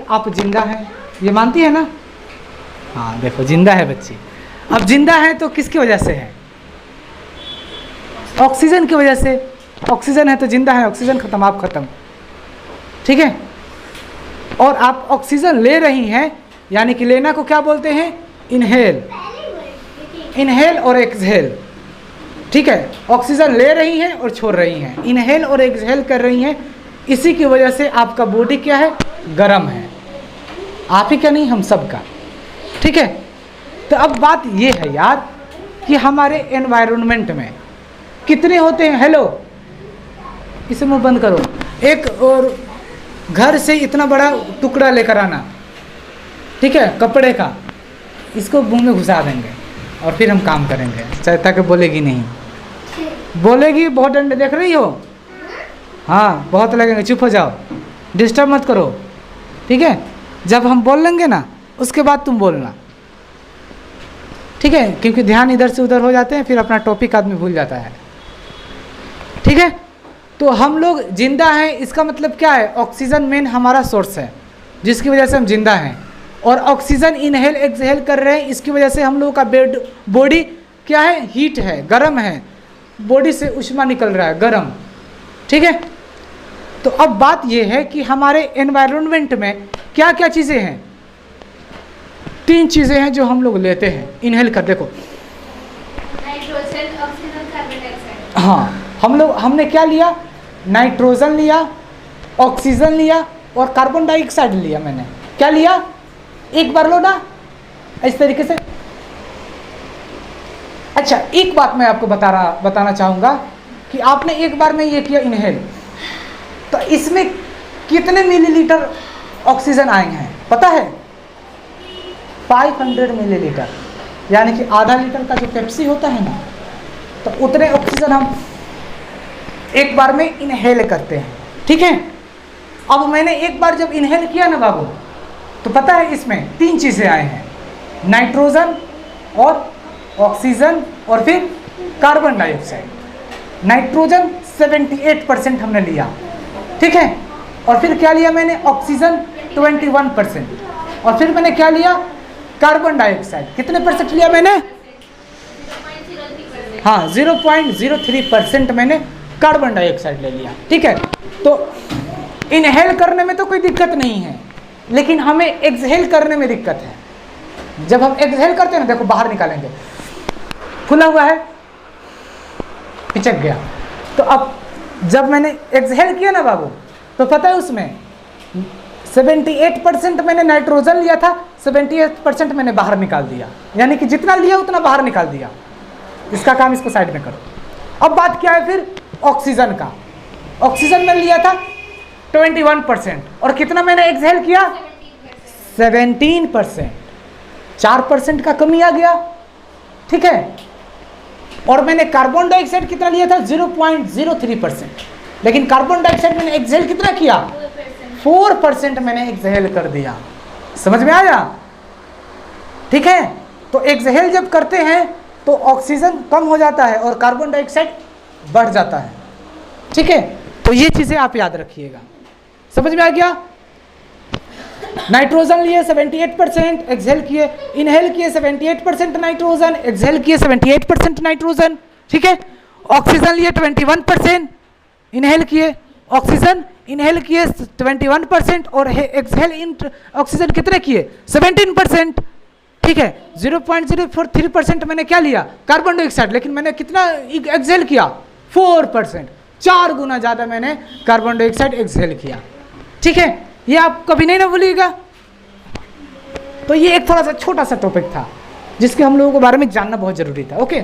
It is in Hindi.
आप जिंदा हैं, ये मानती है ना? हाँ देखो जिंदा है बच्ची। अब जिंदा है तो किसकी वजह से है? ऑक्सीजन की वजह से। ऑक्सीजन है तो जिंदा है, ऑक्सीजन खत्म आप खत्म, ठीक है। और आप ऑक्सीजन ले रही हैं, यानी कि लेना को क्या बोलते हैं? इनहेल। इनहेल और एक्सहेल, ठीक है। ऑक्सीजन ले रही हैं और छोड़ रही हैं, इनहेल और एक्सहेल कर रही हैं। इसी की वजह से आपका बॉडी क्या है? गर्म है। आप ही का नहीं, हम सब का, ठीक है। तो अब बात ये है यार कि हमारे एनवायरनमेंट में कितने होते हैं? हेलो, इसे मुंह बंद करो। एक और घर से इतना बड़ा टुकड़ा लेकर आना, ठीक है, कपड़े का, इसको मुंह में घुसा देंगे और फिर हम काम करेंगे, चाहे तक बोलेगी नहीं। बोलेगी, बहुत डंडे देख रही हो? हाँ बहुत लगेंगे, चुप हो जाओ, डिस्टर्ब मत करो, ठीक है। जब हम बोल लेंगे ना उसके बाद तुम बोलना, ठीक है, क्योंकि ध्यान इधर से उधर हो जाते हैं, फिर अपना टॉपिक आदमी भूल जाता है, ठीक है। तो हम लोग जिंदा हैं, इसका मतलब क्या है? ऑक्सीजन मेन हमारा सोर्स है जिसकी वजह से हम जिंदा हैं, और ऑक्सीजन इनहेल एक्सहेल कर रहे हैं, इसकी वजह से हम लोगों का बॉडी क्या है? हीट है, गर्म है, बॉडी से ऊष्मा निकल रहा है, गर्म, ठीक है। तो अब बात यह है कि हमारे एनवायरनमेंट में क्या क्या चीज़ें हैं? 3 चीज़ें हैं जो हम लोग लेते हैं, इनहेल कर, देखो नाइट्रोजन, ऑक्सीजन, कार्बन डाइऑक्साइड। हाँ, हमने क्या लिया? नाइट्रोजन लिया, ऑक्सीजन लिया और कार्बन डाइऑक्साइड लिया। मैंने क्या लिया? एक बार लो ना इस तरीके से। अच्छा, एक बात मैं आपको बताना चाहूँगा कि आपने एक बार में ये किया इनहेल, तो इसमें कितने मिलीलीटर ऑक्सीजन आए हैं पता है? 500 मिलीलीटर, यानी कि आधा लीटर का जो पेप्सी होता है ना, तो उतने ऑक्सीजन हम एक बार में इनहेल करते हैं, ठीक है। अब मैंने एक बार जब इनहेल किया ना बाबू, तो पता है इसमें 3 चीज़ें आए हैं, नाइट्रोजन और ऑक्सीजन और फिर कार्बन डाइऑक्साइड। नाइट्रोजन 78% हमने लिया, ठीक है, और फिर क्या लिया मैंने? ऑक्सीजन 21%, और फिर मैंने क्या लिया? कार्बन डाइऑक्साइड कितने परसेंट लिया मैंने? हाँ 0.03% मैंने कार्बन डाइऑक्साइड ले लिया, ठीक है। तो इनहेल करने में तो कोई दिक्कत नहीं है, लेकिन हमें एक्सहेल करने में दिक्कत है। जब हम एक्सहेल करते हैं ना, देखो बाहर निकालेंगे, खुला हुआ है, पिचक गया। तो अब जब मैंने एक्सहेल किया ना बाबू, तो पता है उसमें 78% मैंने नाइट्रोजन लिया था, 78% मैंने बाहर निकाल दिया, यानी कि जितना लिया उतना बाहर निकाल दिया। इसका काम इसको साइड में करो। अब बात क्या है फिर? ऑक्सीजन का। ऑक्सीजन मैंने लिया था 21%, और कितना मैंने एक्सहेल किया? 17%, 4% का कमी आ गया, ठीक है। और मैंने कार्बन डाइऑक्साइड कितना लिया था? 0.03%, लेकिन कार्बन डाइऑक्साइड मैंने एक्सहेल कितना किया? 4% मैंने एक्सहेल कर दिया। समझ में आया? ठीक है। तो एक्सहेल जब करते हैं तो ऑक्सीजन कम हो जाता है और कार्बन डाइऑक्साइड बढ़ जाता है, ठीक है। तो ये चीज़ें आप याद रखिएगा। समझ में आ गया? नाइट्रोजन लिए 78%, एक्सहेल किए, इनहेल किए 78% नाइट्रोजन, एक्सहेल किए 78% नाइट्रोजन, ठीक है। ऑक्सीजन लिए 21%, इनहेल किए ऑक्सीजन, इनहेल किए 21% और एक्सहेल ऑक्सीजन कितने किए? 17%, ठीक है। 0.043% मैंने क्या लिया? कार्बन डाइऑक्साइड, लेकिन मैंने कितना एक्सहेल किया? 4%, 4 गुना ज़्यादा मैंने कार्बन डाइऑक्साइड एक्सहेल किया, ठीक है। ये आप कभी नहीं ना भूलिएगा। तो ये एक थोड़ा सा छोटा सा टॉपिक था जिसके हम लोगों के बारे में जानना बहुत ज़रूरी था, ओके।